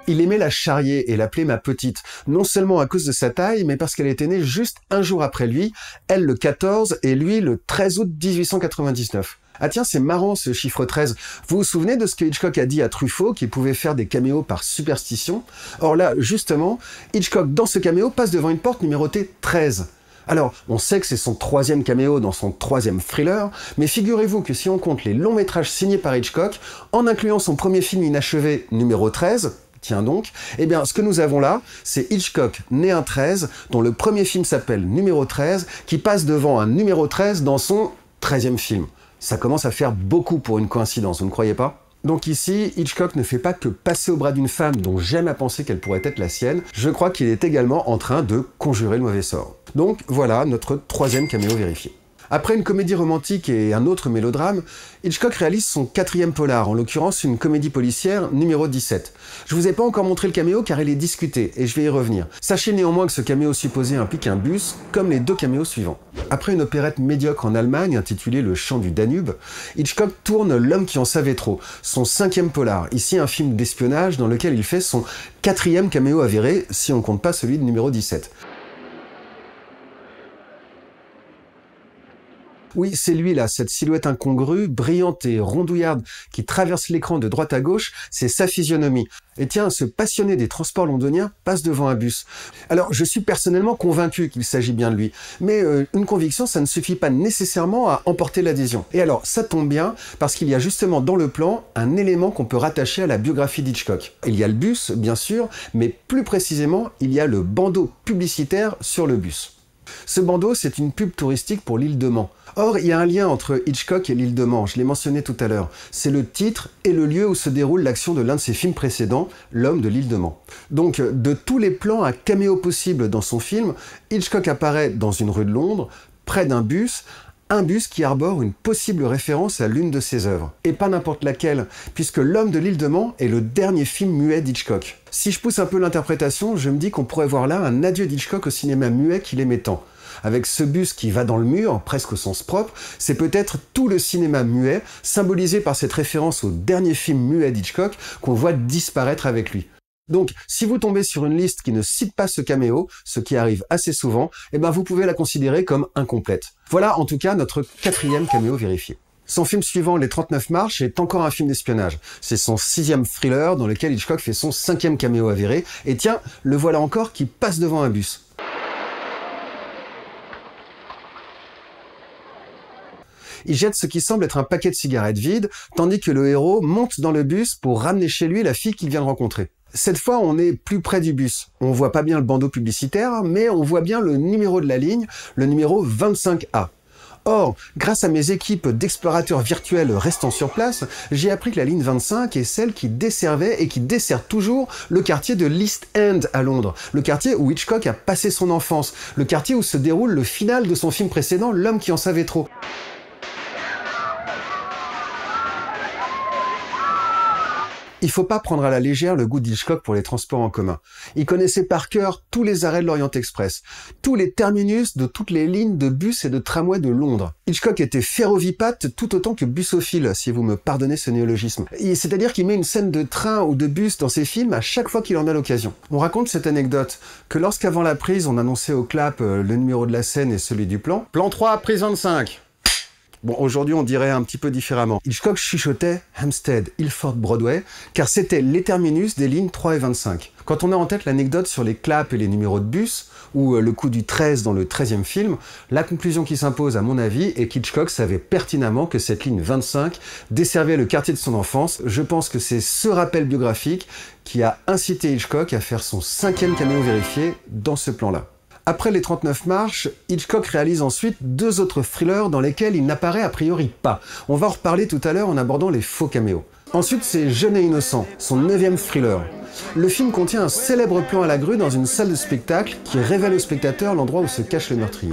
Il aimait la charrier et l'appelait ma petite, non seulement à cause de sa taille, mais parce qu'elle était née juste un jour après lui, elle le 14 et lui le 13 août 1899. Ah tiens, c'est marrant ce chiffre 13. Vous vous souvenez de ce que Hitchcock a dit à Truffaut, qui pouvait faire des caméos par superstition? Or là, justement, Hitchcock, dans ce caméo, passe devant une porte numérotée 13. Alors, on sait que c'est son 3e caméo dans son 3e thriller, mais figurez-vous que si on compte les longs métrages signés par Hitchcock, en incluant son premier film inachevé, numéro 13, tiens donc, eh bien, ce que nous avons là, c'est Hitchcock, né un 13, dont le premier film s'appelle Numéro 13, qui passe devant un numéro 13 dans son 13e film. Ça commence à faire beaucoup pour une coïncidence, vous ne croyez pas? Donc ici, Hitchcock ne fait pas que passer au bras d'une femme dont j'aime à penser qu'elle pourrait être la sienne, je crois qu'il est également en train de conjurer le mauvais sort. Donc voilà notre 3e caméo vérifié. Après une comédie romantique et un autre mélodrame, Hitchcock réalise son 4e polar, en l'occurrence une comédie policière numéro 17. Je vous ai pas encore montré le caméo car il est discuté, et je vais y revenir. Sachez néanmoins que ce caméo supposé implique un bus, comme les 2 caméos suivants. Après une opérette médiocre en Allemagne intitulée Le Chant du Danube, Hitchcock tourne L'homme qui en savait trop, son 5e polar, ici un film d'espionnage dans lequel il fait son 4e caméo avéré, si on compte pas celui de numéro 17. Oui, c'est lui là, cette silhouette incongrue, brillante et rondouillarde qui traverse l'écran de droite à gauche, c'est sa physionomie. Et tiens, ce passionné des transports londoniens passe devant un bus. Alors, je suis personnellement convaincu qu'il s'agit bien de lui, mais une conviction, ça ne suffit pas nécessairement à emporter l'adhésion. Et alors, ça tombe bien, parce qu'il y a justement dans le plan un élément qu'on peut rattacher à la biographie d'Hitchcock. Il y a le bus, bien sûr, mais plus précisément, il y a le bandeau publicitaire sur le bus. Ce bandeau, c'est une pub touristique pour l'île de Man. Or, il y a un lien entre Hitchcock et l'île de Man, je l'ai mentionné tout à l'heure. C'est le titre et le lieu où se déroule l'action de l'un de ses films précédents, L'homme de l'île de Man. Donc, de tous les plans à caméo possibles dans son film, Hitchcock apparaît dans une rue de Londres, près d'un bus, un bus qui arbore une possible référence à l'une de ses œuvres. Et pas n'importe laquelle, puisque L'Homme de l'île de Man est le dernier film muet d'Hitchcock. Si je pousse un peu l'interprétation, je me dis qu'on pourrait voir là un adieu d'Hitchcock au cinéma muet qu'il aimait tant. Avec ce bus qui va dans le mur, presque au sens propre, c'est peut-être tout le cinéma muet, symbolisé par cette référence au dernier film muet d'Hitchcock, qu'on voit disparaître avec lui. Donc, si vous tombez sur une liste qui ne cite pas ce caméo, ce qui arrive assez souvent, eh ben vous pouvez la considérer comme incomplète. Voilà en tout cas notre 4e caméo vérifié. Son film suivant, Les 39 marches, est encore un film d'espionnage. C'est son 6e thriller dans lequel Hitchcock fait son 5e caméo avéré, et tiens, le voilà encore qui passe devant un bus. Il jette ce qui semble être un paquet de cigarettes vide, tandis que le héros monte dans le bus pour ramener chez lui la fille qu'il vient de rencontrer. Cette fois, on est plus près du bus. On voit pas bien le bandeau publicitaire, mais on voit bien le numéro de la ligne, le numéro 25A. Or, grâce à mes équipes d'explorateurs virtuels restant sur place, j'ai appris que la ligne 25 est celle qui desservait et qui dessert toujours le quartier de l'East End à Londres, le quartier où Hitchcock a passé son enfance, le quartier où se déroule le final de son film précédent, L'homme qui en savait trop. Il faut pas prendre à la légère le goût d'Hitchcock pour les transports en commun. Il connaissait par cœur tous les arrêts de l'Orient Express, tous les terminus de toutes les lignes de bus et de tramway de Londres. Hitchcock était ferrovipate tout autant que bussophile, si vous me pardonnez ce néologisme. C'est-à-dire qu'il met une scène de train ou de bus dans ses films à chaque fois qu'il en a l'occasion. On raconte cette anecdote, que lorsqu'avant la prise, on annonçait au clap le numéro de la scène et celui du plan. Plan 3, prise 25. Bon, aujourd'hui, on dirait un petit peu différemment. Hitchcock chuchotait Hampstead, Ilford, Broadway, car c'était les terminus des lignes 3 et 25. Quand on a en tête l'anecdote sur les claps et les numéros de bus, ou le coup du 13 dans le 13e film, la conclusion qui s'impose, à mon avis, est qu'Hitchcock savait pertinemment que cette ligne 25 desservait le quartier de son enfance. Je pense que c'est ce rappel biographique qui a incité Hitchcock à faire son 5e caméo vérifié dans ce plan-là. Après Les 39 marches, Hitchcock réalise ensuite 2 autres thrillers dans lesquels il n'apparaît a priori pas. On va en reparler tout à l'heure en abordant les faux caméos. Ensuite, c'est Jeune et innocent, son 9e thriller. Le film contient un célèbre plan à la grue dans une salle de spectacle qui révèle au spectateur l'endroit où se cache le meurtrier.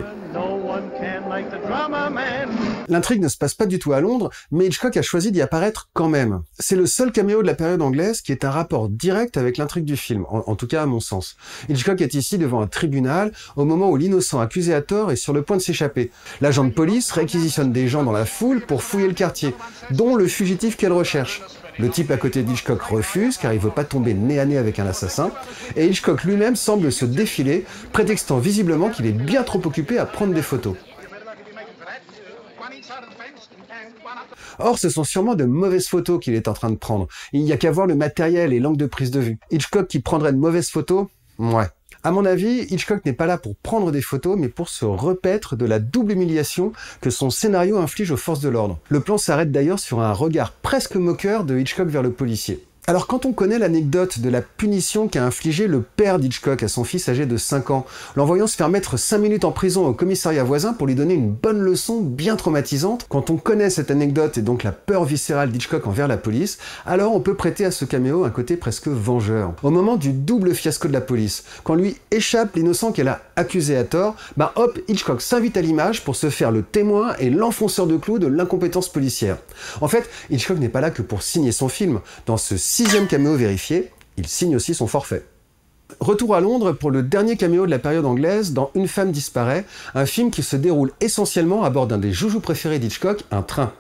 L'intrigue ne se passe pas du tout à Londres, mais Hitchcock a choisi d'y apparaître quand même. C'est le seul caméo de la période anglaise qui est un rapport direct avec l'intrigue du film, en tout cas à mon sens. Hitchcock est ici devant un tribunal au moment où l'innocent accusé à tort est sur le point de s'échapper. L'agent de police réquisitionne des gens dans la foule pour fouiller le quartier, dont le fugitif qu'elle recherche. Le type à côté d'Hitchcock refuse car il veut pas tomber nez à nez avec un assassin, et Hitchcock lui-même semble se défiler, prétextant visiblement qu'il est bien trop occupé à prendre des photos. Or, ce sont sûrement de mauvaises photos qu'il est en train de prendre. Il n'y a qu'à voir le matériel et l'angle de prise de vue. Hitchcock qui prendrait de mauvaises photos? Ouais. À mon avis, Hitchcock n'est pas là pour prendre des photos, mais pour se repaître de la double humiliation que son scénario inflige aux forces de l'ordre. Le plan s'arrête d'ailleurs sur un regard presque moqueur de Hitchcock vers le policier. Alors quand on connaît l'anecdote de la punition qu'a infligée le père d'Hitchcock à son fils âgé de 5 ans, l'envoyant se faire mettre 5 minutes en prison au commissariat voisin pour lui donner une bonne leçon bien traumatisante, quand on connaît cette anecdote et donc la peur viscérale d'Hitchcock envers la police, alors on peut prêter à ce caméo un côté presque vengeur. Au moment du double fiasco de la police, quand lui échappe l'innocent qu'elle a accusé à tort, bah hop, Hitchcock s'invite à l'image pour se faire le témoin et l'enfonceur de clous de l'incompétence policière. En fait, Hitchcock n'est pas là que pour signer son film. Dans ce 6e caméo vérifié, il signe aussi son forfait. Retour à Londres pour le dernier caméo de la période anglaise dans Une femme disparaît, un film qui se déroule essentiellement à bord d'un des joujoux préférés d'Hitchcock, un train.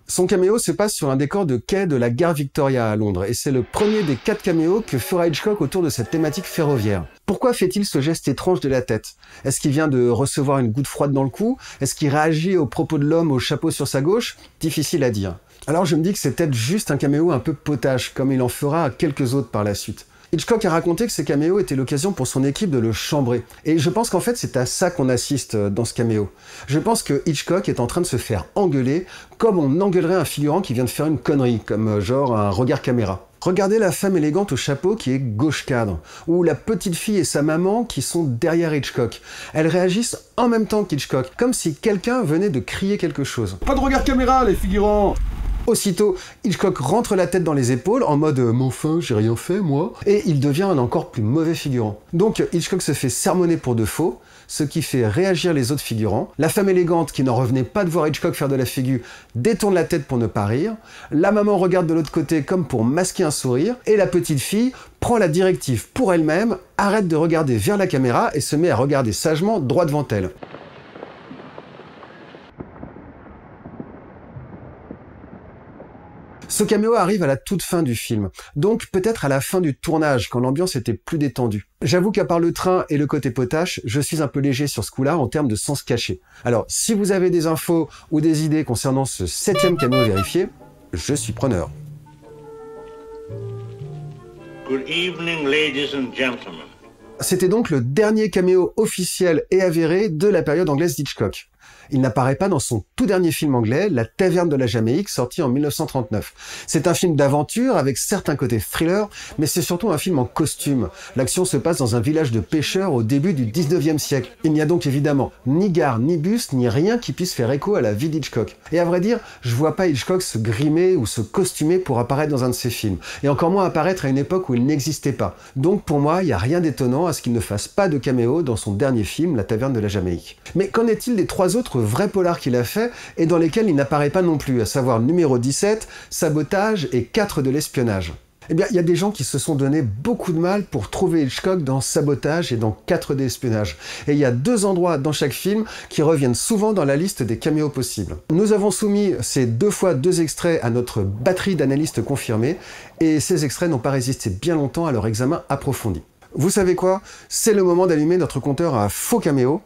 Son caméo se passe sur un décor de quai de la gare Victoria à Londres, et c'est le premier des 4 caméos que fera Hitchcock autour de cette thématique ferroviaire. Pourquoi fait-il ce geste étrange de la tête? Est-ce qu'il vient de recevoir une goutte froide dans le cou? Est-ce qu'il réagit aux propos de l'homme au chapeau sur sa gauche? Difficile à dire. Alors je me dis que c'est peut-être juste un caméo un peu potache, comme il en fera à quelques autres par la suite. Hitchcock a raconté que ces caméos étaient l'occasion pour son équipe de le chambrer. Et je pense qu'en fait, c'est à ça qu'on assiste dans ce caméo. Je pense que Hitchcock est en train de se faire engueuler, comme on engueulerait un figurant qui vient de faire une connerie, comme genre un regard caméra. Regardez la femme élégante au chapeau qui est gauche cadre, ou la petite fille et sa maman qui sont derrière Hitchcock. Elles réagissent en même temps qu'Hitchcock, comme si quelqu'un venait de crier quelque chose. Pas de regard caméra, les figurants! Aussitôt, Hitchcock rentre la tête dans les épaules en mode « Mais enfin, j'ai rien fait, moi !» et il devient un encore plus mauvais figurant. Donc, Hitchcock se fait sermonner pour de faux, ce qui fait réagir les autres figurants. La femme élégante, qui n'en revenait pas de voir Hitchcock faire de la figure, détourne la tête pour ne pas rire. La maman regarde de l'autre côté comme pour masquer un sourire. Et la petite fille prend la directive pour elle-même, arrête de regarder vers la caméra et se met à regarder sagement droit devant elle. Ce caméo arrive à la toute fin du film, donc peut-être à la fin du tournage, quand l'ambiance était plus détendue. J'avoue qu'à part le train et le côté potache, je suis un peu léger sur ce coup-là en termes de sens caché. Alors, si vous avez des infos ou des idées concernant ce 7e caméo vérifié, je suis preneur. Good evening, ladies and gentlemen. C'était donc le dernier caméo officiel et avéré de la période anglaise d'Hitchcock. Il n'apparaît pas dans son tout dernier film anglais, La Taverne de la Jamaïque, sorti en 1939. C'est un film d'aventure avec certains côtés thriller, mais c'est surtout un film en costume. L'action se passe dans un village de pêcheurs au début du 19e siècle. Il n'y a donc évidemment ni gare, ni bus, ni rien qui puisse faire écho à la vie d'Hitchcock. Et à vrai dire, je vois pas Hitchcock se grimer ou se costumer pour apparaître dans un de ses films. Et encore moins apparaître à une époque où il n'existait pas. Donc pour moi, il n'y a rien d'étonnant à ce qu'il ne fasse pas de caméo dans son dernier film, La Taverne de la Jamaïque. Mais qu'en est-il des 3 autres vrais polars qu'il a fait et dans lesquels il n'apparaît pas non plus, à savoir numéro 17, Sabotage et 4 de l'espionnage? Eh bien, il y a des gens qui se sont donné beaucoup de mal pour trouver Hitchcock dans Sabotage et dans 4 d'espionnage. Et il y a 2 endroits dans chaque film qui reviennent souvent dans la liste des caméos possibles. Nous avons soumis ces 2 fois 2 extraits à notre batterie d'analystes confirmés, et ces extraits n'ont pas résisté bien longtemps à leur examen approfondi. Vous savez quoi? C'est le moment d'allumer notre compteur à faux caméos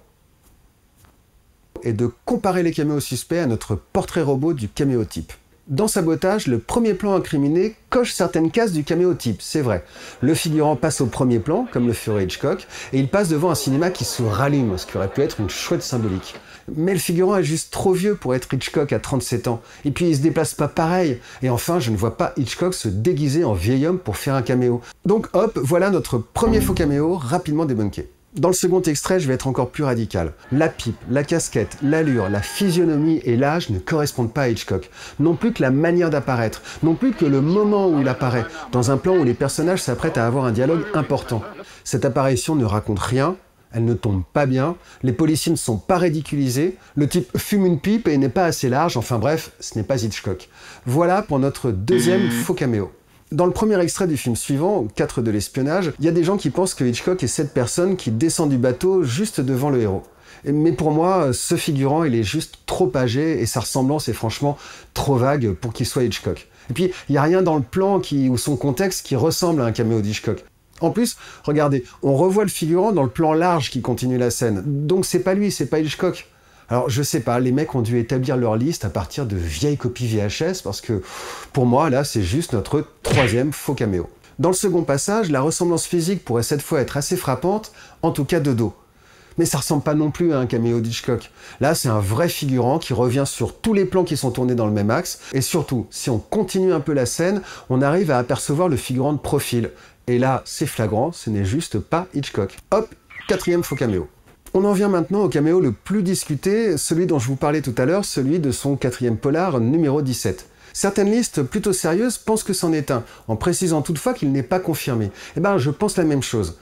et de comparer les caméos suspects à notre portrait robot du caméotype. Dans Sabotage, le premier plan incriminé coche certaines cases du caméotype, c'est vrai. Le figurant passe au premier plan, comme le ferait Hitchcock, et il passe devant un cinéma qui se rallume, ce qui aurait pu être une chouette symbolique. Mais le figurant est juste trop vieux pour être Hitchcock à 37 ans, et puis il se déplace pas pareil. Et enfin, je ne vois pas Hitchcock se déguiser en vieil homme pour faire un caméo. Donc hop, voilà notre premier faux caméo rapidement débunké. Dans le second extrait, je vais être encore plus radical. La pipe, la casquette, l'allure, la physionomie et l'âge ne correspondent pas à Hitchcock. Non plus que la manière d'apparaître, non plus que le moment où il apparaît, dans un plan où les personnages s'apprêtent à avoir un dialogue important. Cette apparition ne raconte rien, elle ne tombe pas bien, les policiers ne sont pas ridiculisés, le type fume une pipe et n'est pas assez large, enfin bref, ce n'est pas Hitchcock. Voilà pour notre deuxième faux caméo. Dans le premier extrait du film suivant, 4 de l'espionnage, il y a des gens qui pensent que Hitchcock est cette personne qui descend du bateau juste devant le héros. Mais pour moi, ce figurant, il est juste trop âgé et sa ressemblance est franchement trop vague pour qu'il soit Hitchcock. Et puis, il n'y a rien dans le plan ou son contexte qui ressemble à un caméo d'Hitchcock. En plus, regardez, on revoit le figurant dans le plan large qui continue la scène. Donc c'est pas lui, c'est pas Hitchcock. Alors, je sais pas, les mecs ont dû établir leur liste à partir de vieilles copies VHS, parce que, pour moi, là, c'est juste notre 3e faux caméo. Dans le second passage, la ressemblance physique pourrait cette fois être assez frappante, en tout cas de dos. Mais ça ressemble pas non plus à un caméo d'Hitchcock. Là, c'est un vrai figurant qui revient sur tous les plans qui sont tournés dans le même axe, et surtout, si on continue un peu la scène, on arrive à apercevoir le figurant de profil. Et là, c'est flagrant, ce n'est juste pas Hitchcock. Hop, 4e faux caméo. On en vient maintenant au caméo le plus discuté, celui dont je vous parlais tout à l'heure, celui de son 4e polar, numéro 17. Certaines listes plutôt sérieuses pensent que c'en est un, en précisant toutefois qu'il n'est pas confirmé. Eh ben, je pense la même chose.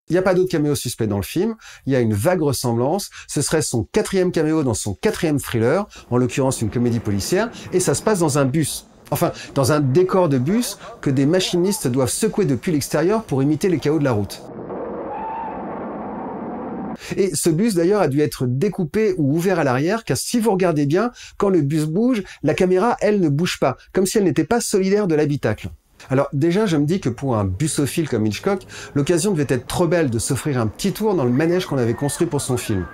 Il n'y a pas d'autre caméo suspect dans le film, il y a une vague ressemblance, ce serait son 4e caméo dans son 4e thriller, en l'occurrence une comédie policière, et ça se passe dans un bus. Enfin, dans un décor de bus que des machinistes doivent secouer depuis l'extérieur pour imiter les chaos de la route. Et ce bus d'ailleurs a dû être découpé ou ouvert à l'arrière, car si vous regardez bien, quand le bus bouge, la caméra, elle, ne bouge pas, comme si elle n'était pas solidaire de l'habitacle. Alors déjà, je me dis que pour un busophile comme Hitchcock, l'occasion devait être trop belle de s'offrir un petit tour dans le manège qu'on avait construit pour son film.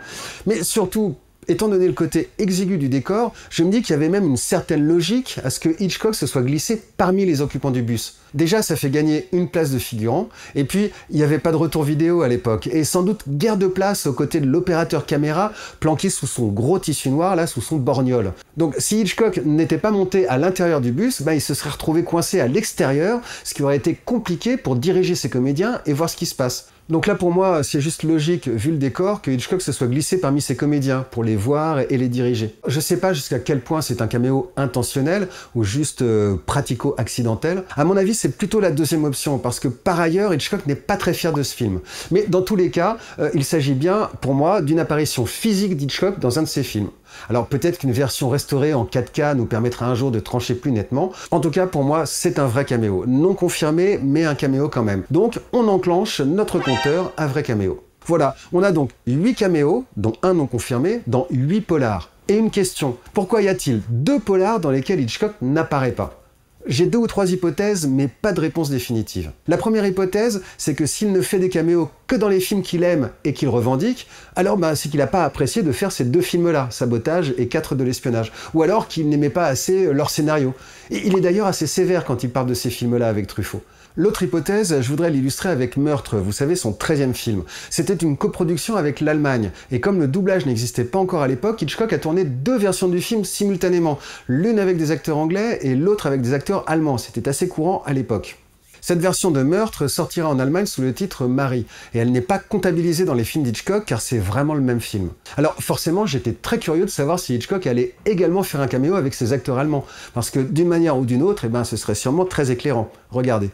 Mais surtout, étant donné le côté exigu du décor, je me dis qu'il y avait même une certaine logique à ce que Hitchcock se soit glissé parmi les occupants du bus. Déjà, ça fait gagner une place de figurant, et puis il n'y avait pas de retour vidéo à l'époque, et sans doute guère de place aux côtés de l'opérateur caméra planqué sous son gros tissu noir, là, sous son borgnole. Donc si Hitchcock n'était pas monté à l'intérieur du bus, il se serait retrouvé coincé à l'extérieur, ce qui aurait été compliqué pour diriger ses comédiens et voir ce qui se passe. Donc là, pour moi, c'est juste logique, vu le décor, que Hitchcock se soit glissé parmi ses comédiens pour les voir et les diriger. Je sais pas jusqu'à quel point c'est un caméo intentionnel ou juste pratico-accidentel. À mon avis, c'est plutôt la deuxième option, parce que par ailleurs, Hitchcock n'est pas très fier de ce film. Mais dans tous les cas, il s'agit bien, pour moi, d'une apparition physique d'Hitchcock dans un de ses films. Alors peut-être qu'une version restaurée en 4K nous permettra un jour de trancher plus nettement. En tout cas, pour moi, c'est un vrai caméo. Non confirmé, mais un caméo quand même. Donc, on enclenche notre compteur à vrai caméo. Voilà, on a donc 8 caméos, dont un non confirmé, dans 8 polars. Et une question, pourquoi y a-t-il 2 polars dans lesquels Hitchcock n'apparaît pas ? J'ai 2 ou 3 hypothèses, mais pas de réponse définitive. La première hypothèse, c'est que s'il ne fait des caméos que dans les films qu'il aime et qu'il revendique, alors c'est qu'il n'a pas apprécié de faire ces 2 films-là, Sabotage et 4 de l'espionnage. Ou alors qu'il n'aimait pas assez leur scénario. Et il est d'ailleurs assez sévère quand il parle de ces films-là avec Truffaut. L'autre hypothèse, je voudrais l'illustrer avec Meurtre, vous savez, son 13e film. C'était une coproduction avec l'Allemagne, et comme le doublage n'existait pas encore à l'époque, Hitchcock a tourné 2 versions du film simultanément, l'une avec des acteurs anglais et l'autre avec des acteurs allemands. C'était assez courant à l'époque. Cette version de Meurtre sortira en Allemagne sous le titre Marie, et elle n'est pas comptabilisée dans les films d'Hitchcock car c'est vraiment le même film. Alors forcément, j'étais très curieux de savoir si Hitchcock allait également faire un caméo avec ses acteurs allemands, parce que d'une manière ou d'une autre, ce serait sûrement très éclairant. Regardez.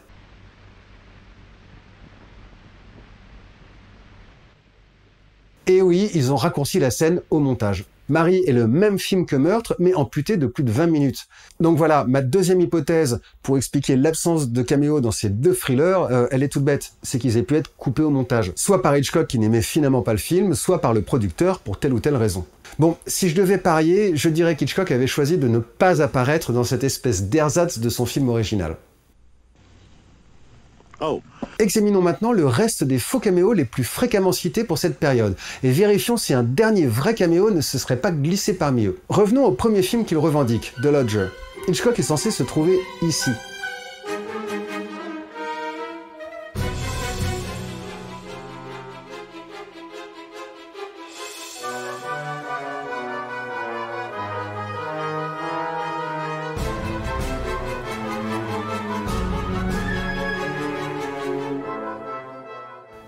Et oui, ils ont raccourci la scène au montage. Marie est le même film que Meurtre, mais amputé de plus de 20 minutes. Donc voilà, ma deuxième hypothèse pour expliquer l'absence de caméo dans ces 2 thrillers, elle est toute bête. C'est qu'ils aient pu être coupés au montage. Soit par Hitchcock qui n'aimait finalement pas le film, soit par le producteur pour telle ou telle raison. Bon, si je devais parier, je dirais qu'Hitchcock avait choisi de ne pas apparaître dans cette espèce d'ersatz de son film original. Oh. Examinons maintenant le reste des faux caméos les plus fréquemment cités pour cette période, et vérifions si un dernier vrai caméo ne se serait pas glissé parmi eux. Revenons au premier film qu'il revendique, The Lodger. Hitchcock est censé se trouver ici.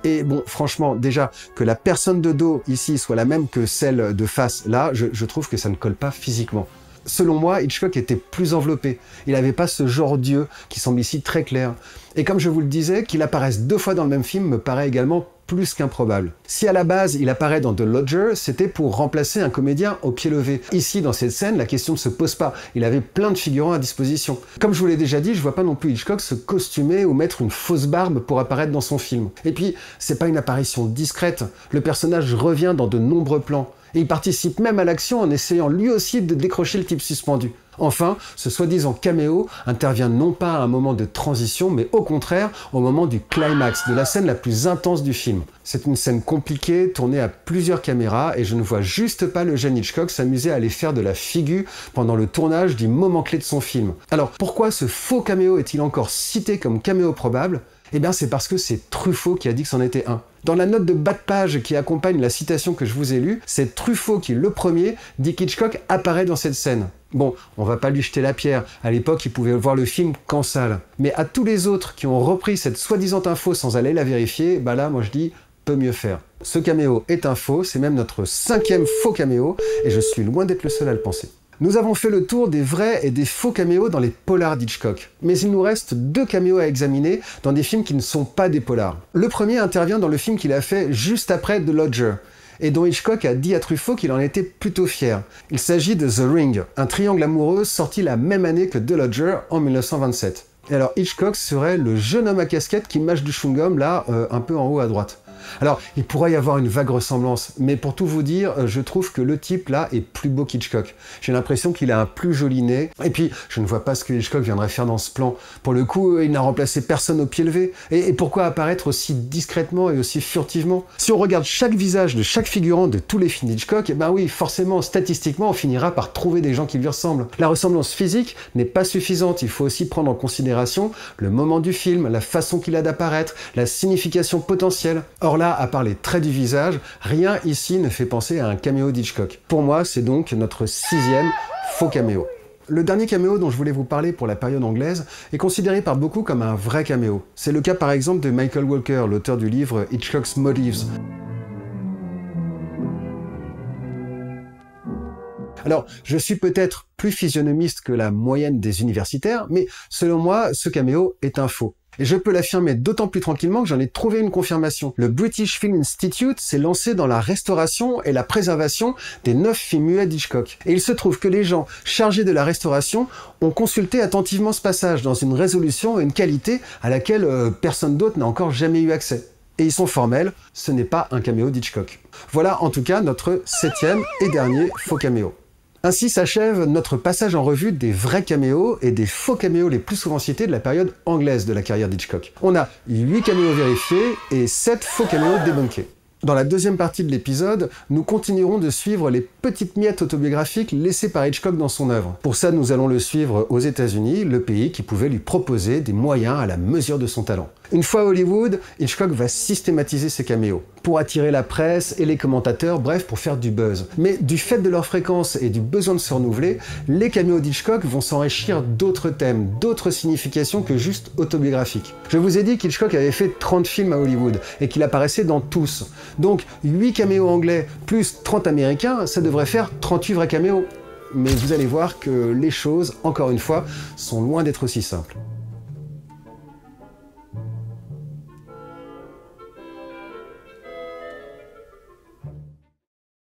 Et bon, franchement, déjà, que la personne de dos ici soit la même que celle de face là, je trouve que ça ne colle pas physiquement. Selon moi, Hitchcock était plus enveloppé. Il n'avait pas ce genre d'yeux qui semble ici très clair. Et comme je vous le disais, qu'il apparaisse 2 fois dans le même film me paraît également plus qu'improbable. Si à la base il apparaît dans The Lodger, c'était pour remplacer un comédien au pied levé. Ici, dans cette scène, la question ne se pose pas. Il avait plein de figurants à disposition. Comme je vous l'ai déjà dit, je vois pas non plus Hitchcock se costumer ou mettre une fausse barbe pour apparaître dans son film. Et puis, c'est pas une apparition discrète. Le personnage revient dans de nombreux plans. Et il participe même à l'action en essayant lui aussi de décrocher le type suspendu. Enfin, ce soi-disant caméo intervient non pas à un moment de transition, mais au contraire au moment du climax, de la scène la plus intense du film. C'est une scène compliquée, tournée à plusieurs caméras, et je ne vois juste pas le jeune Hitchcock s'amuser à aller faire de la figure pendant le tournage du moment clé de son film. Alors pourquoi ce faux caméo est-il encore cité comme caméo probable ? Eh bien c'est parce que c'est Truffaut qui a dit que c'en était un. Dans la note de bas de page qui accompagne la citation que je vous ai lue, c'est Truffaut qui, le premier, dit qu'Hitchcock apparaît dans cette scène. Bon, on va pas lui jeter la pierre, à l'époque il pouvait voir le film qu'en salle. Mais à tous les autres qui ont repris cette soi-disant info sans aller la vérifier, là moi je dis, peut mieux faire. Ce caméo est un faux, c'est même notre 5e faux caméo, et je suis loin d'être le seul à le penser. Nous avons fait le tour des vrais et des faux caméos dans les polars d'Hitchcock. Mais il nous reste 2 caméos à examiner dans des films qui ne sont pas des polars. Le premier intervient dans le film qu'il a fait juste après The Lodger, et dont Hitchcock a dit à Truffaut qu'il en était plutôt fier. Il s'agit de The Ring, un triangle amoureux sorti la même année que The Lodger en 1927. Et alors Hitchcock serait le jeune homme à casquette qui mâche du chewing-gum là, un peu en haut à droite. Alors, il pourrait y avoir une vague ressemblance, mais pour tout vous dire, je trouve que le type là est plus beau qu'Hitchcock. J'ai l'impression qu'il a un plus joli nez, et puis je ne vois pas ce que Hitchcock viendrait faire dans ce plan. Pour le coup, il n'a remplacé personne au pied levé, et pourquoi apparaître aussi discrètement et aussi furtivement? Si on regarde chaque visage de chaque figurant de tous les films d'Hitchcock, eh ben oui, forcément, statistiquement, on finira par trouver des gens qui lui ressemblent. La ressemblance physique n'est pas suffisante, il faut aussi prendre en considération le moment du film, la façon qu'il a d'apparaître, la signification potentielle. Or là, à part les traits du visage, rien ici ne fait penser à un caméo d'Hitchcock. Pour moi, c'est donc notre 6e faux caméo. Le dernier caméo dont je voulais vous parler pour la période anglaise est considéré par beaucoup comme un vrai caméo. C'est le cas par exemple de Michael Walker, l'auteur du livre Hitchcock's Motives. Alors, je suis peut-être plus physionomiste que la moyenne des universitaires, mais selon moi, ce caméo est un faux. Et je peux l'affirmer d'autant plus tranquillement que j'en ai trouvé une confirmation. Le British Film Institute s'est lancé dans la restauration et la préservation des 9 films muets d'Hitchcock. Et il se trouve que les gens chargés de la restauration ont consulté attentivement ce passage dans une résolution et une qualité à laquelle personne d'autre n'a encore jamais eu accès. Et ils sont formels, ce n'est pas un caméo d'Hitchcock. Voilà en tout cas notre 7e et dernier faux caméo. Ainsi s'achève notre passage en revue des vrais caméos et des faux caméos les plus souvent cités de la période anglaise de la carrière d'Hitchcock. On a 8 caméos vérifiés et 7 faux caméos débunkés. Dans la deuxième partie de l'épisode, nous continuerons de suivre les petites miettes autobiographiques laissées par Hitchcock dans son œuvre. Pour ça, nous allons le suivre aux États-Unis, le pays qui pouvait lui proposer des moyens à la mesure de son talent. Une fois à Hollywood, Hitchcock va systématiser ses caméos, pour attirer la presse et les commentateurs, bref, pour faire du buzz. Mais du fait de leur fréquence et du besoin de se renouveler, les caméos d'Hitchcock vont s'enrichir d'autres thèmes, d'autres significations que juste autobiographiques. Je vous ai dit qu'Hitchcock avait fait 30 films à Hollywood, et qu'il apparaissait dans tous. Donc 8 caméos anglais plus 30 américains, ça devrait faire 38 vrais caméos. Mais vous allez voir que les choses, encore une fois, sont loin d'être aussi simples.